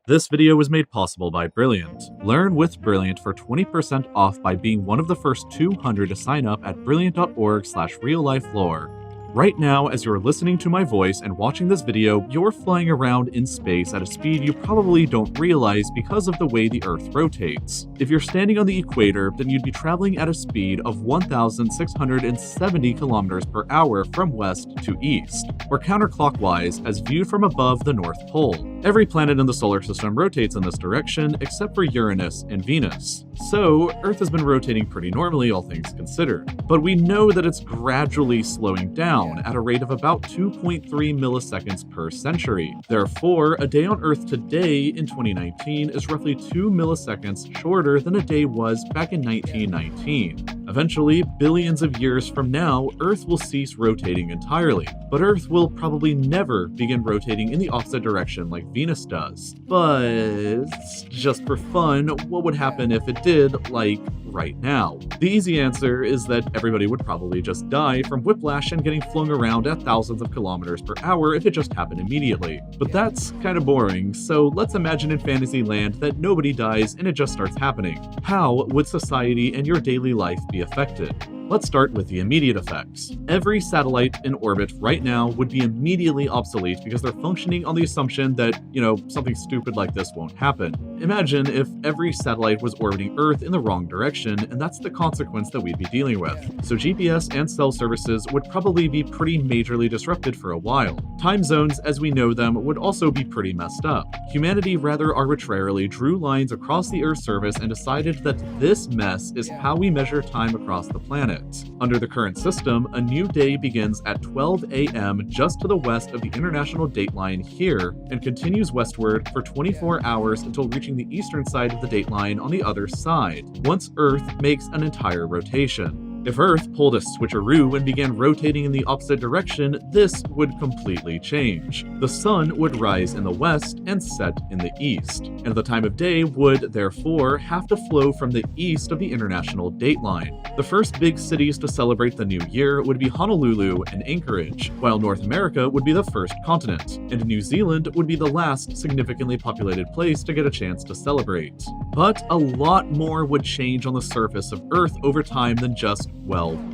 This video was made possible by Brilliant. Learn with Brilliant for 20% off by being one of the first 200 to sign up at brilliant.org/RealLifeLore. Right now, as you're listening to my voice and watching this video, you're flying around in space at a speed you probably don't realize because of the way the Earth rotates. If you're standing on the equator, then you'd be traveling at a speed of 1,670 kilometers per hour from west to east, or counterclockwise as viewed from above the North Pole. Every planet in the solar system rotates in this direction except for Uranus and Venus. So, Earth has been rotating pretty normally, all things considered. But we know that it's gradually slowing down at a rate of about 2.3 milliseconds per century. Therefore, a day on Earth today in 2019 is roughly 2 milliseconds shorter than a day was back in 1919. Eventually, billions of years from now, Earth will cease rotating entirely, but Earth will probably never begin rotating in the opposite direction like Venus does. But just for fun, what would happen if it did, like right now? The easy answer is that everybody would probably just die from whiplash and getting flung around at thousands of kilometers per hour if it just happened immediately. But that's kind of boring, so let's imagine in fantasy land that nobody dies and it just starts happening. How would society and your daily life be affected? Let's start with the immediate effects. Every satellite in orbit right now would be immediately obsolete because they're functioning on the assumption that, something stupid like this won't happen. Imagine if every satellite was orbiting Earth in the wrong direction, and that's the consequence that we'd be dealing with. So GPS and cell services would probably be pretty majorly disrupted for a while. Time zones as we know them would also be pretty messed up. Humanity rather arbitrarily drew lines across the Earth's surface and decided that this mess is how we measure time across the planet. Under the current system, a new day begins at 12 a.m. just to the west of the international dateline here and continues westward for 24 hours until reaching the eastern side of the dateline on the other side, once Earth makes an entire rotation. If Earth pulled a switcheroo and began rotating in the opposite direction, this would completely change. The sun would rise in the west and set in the east, and the time of day would, therefore, have to flow from the east of the international dateline. The first big cities to celebrate the new year would be Honolulu and Anchorage, while North America would be the first continent, and New Zealand would be the last significantly populated place to get a chance to celebrate. But a lot more would change on the surface of Earth over time than just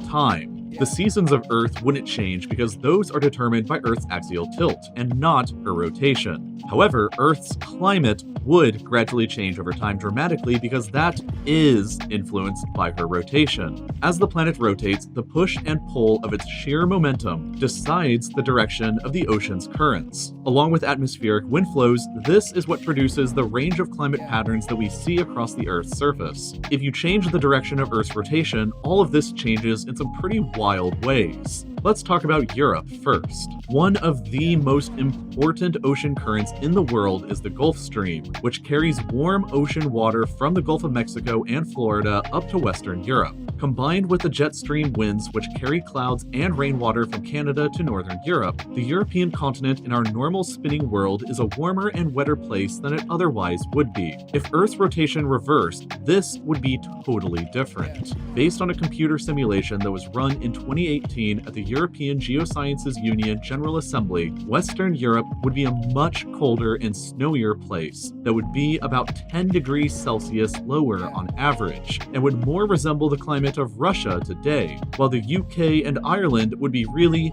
time. The seasons of Earth wouldn't change because those are determined by Earth's axial tilt and not her rotation. However, Earth's climate would gradually change over time dramatically because that is influenced by her rotation. As the planet rotates, the push and pull of its sheer momentum decides the direction of the ocean's currents. Along with atmospheric wind flows, this is what produces the range of climate patterns that we see across the Earth's surface. If you change the direction of Earth's rotation, all of this changes in some pretty wild ways. Let's talk about Europe first. One of the most important ocean currents in the world is the Gulf Stream, which carries warm ocean water from the Gulf of Mexico and Florida up to Western Europe. Combined with the jet stream winds which carry clouds and rainwater from Canada to Northern Europe, the European continent in our normal spinning world is a warmer and wetter place than it otherwise would be. If Earth's rotation reversed, this would be totally different. Based on a computer simulation that was run in 2018 at the European Geosciences Union General Assembly, Western Europe would be a much colder and snowier place that would be about 10 degrees Celsius lower on average, and would more resemble the climate of Russia today, while the UK and Ireland would be really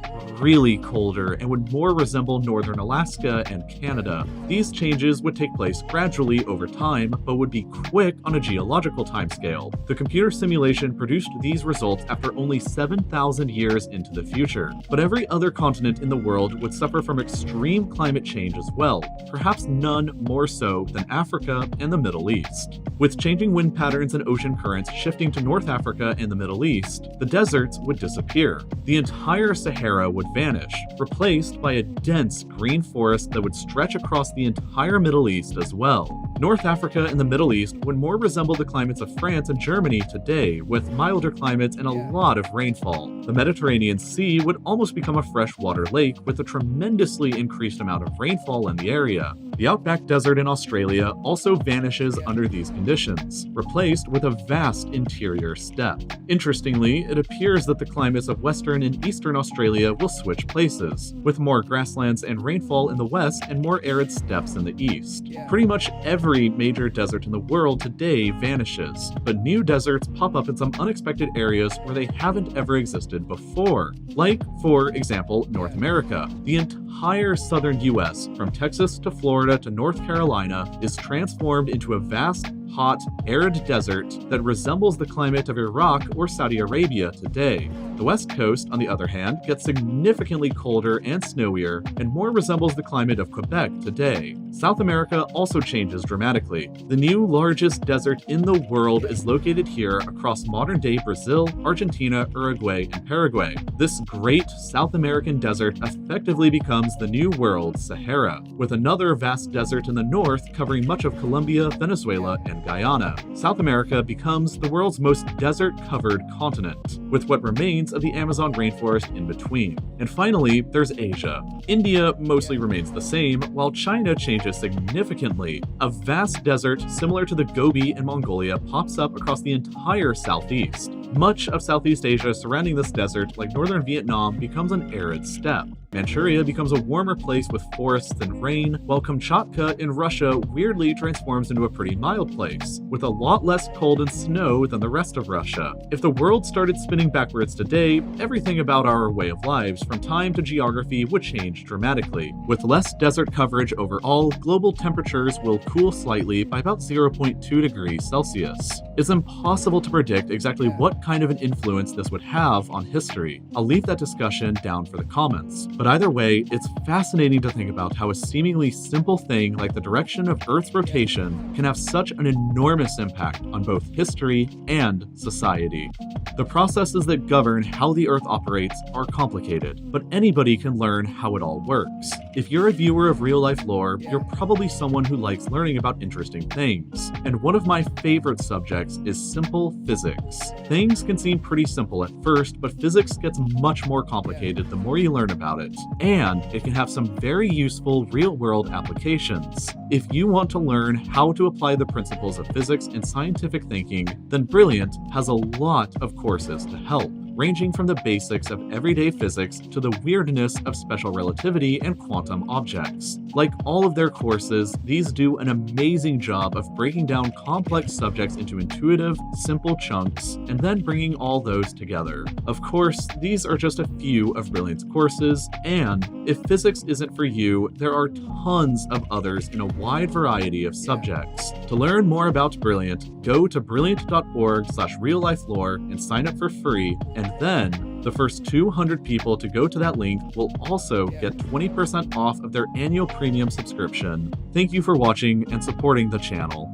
colder and would more resemble northern Alaska and Canada. These changes would take place gradually over time, but would be quick on a geological timescale. The computer simulation produced these results after only 7,000 years into the future. But every other continent in the world would suffer from extreme climate change as well, perhaps none more so than Africa and the Middle East. With changing wind patterns and ocean currents shifting to North Africa and the Middle East, the deserts would disappear. The entire Sahara would vanish, replaced by a dense green forest that would stretch across the entire Middle East as well. North Africa and the Middle East would more resemble the climates of France and Germany today, with milder climates and a lot of rainfall. The Mediterranean Sea would almost become a freshwater lake with a tremendously increased amount of rainfall in the area. The outback desert in Australia also vanishes under these conditions, replaced with a vast interior steppe. Interestingly, it appears that the climates of Western and Eastern Australia will switch places, with more grasslands and rainfall in the west and more arid steppes in the east. Pretty much every major desert in the world today vanishes, but new deserts pop up in some unexpected areas where they haven't ever existed before. Like, for example, North America. The entire southern US, from Texas to Florida to North Carolina, is transformed into a vast, hot, arid desert that resembles the climate of Iraq or Saudi Arabia today. The West Coast, on the other hand, gets significantly colder and snowier and more resembles the climate of Quebec today. South America also changes dramatically. The new largest desert in the world is located here across modern-day Brazil, Argentina, Uruguay, and Paraguay. This great South American desert effectively becomes the new world's Sahara, with another vast desert in the north covering much of Colombia, Venezuela, and Guyana. South America becomes the world's most desert-covered continent, with what remains of the Amazon rainforest in between. And finally, there's Asia. India mostly remains the same, while China changes significantly. A vast desert similar to the Gobi in Mongolia pops up across the entire southeast. Much of Southeast Asia surrounding this desert, like northern Vietnam, becomes an arid steppe. Manchuria becomes a warmer place with forests and rain, while Kamchatka in Russia weirdly transforms into a pretty mild place, with a lot less cold and snow than the rest of Russia. If the world started spinning backwards today, everything about our way of lives, from time to geography, would change dramatically. With less desert coverage overall, global temperatures will cool slightly by about 0.2 degrees Celsius. It's impossible to predict exactly what kind of an influence this would have on history. I'll leave that discussion down for the comments. But either way, it's fascinating to think about how a seemingly simple thing like the direction of Earth's rotation can have such an enormous impact on both history and society. The processes that govern how the Earth operates are complicated, but anybody can learn how it all works. If you're a viewer of Real Life Lore, you're probably someone who likes learning about interesting things. And one of my favorite subjects is simple physics. Things can seem pretty simple at first, but physics gets much more complicated the more you learn about it. And it can have some very useful real-world applications. If you want to learn how to apply the principles of physics and scientific thinking, then Brilliant has a lot of courses to help, ranging from the basics of everyday physics to the weirdness of special relativity and quantum objects. Like all of their courses, these do an amazing job of breaking down complex subjects into intuitive, simple chunks, and then bringing all those together. Of course, these are just a few of Brilliant's courses, and if physics isn't for you, there are tons of others in a wide variety of subjects. To learn more about Brilliant, go to brilliant.org/reallifelore and sign up for free, and then the first 200 people to go to that link will also get 20% off of their annual premium subscription. Thank you for watching and supporting the channel.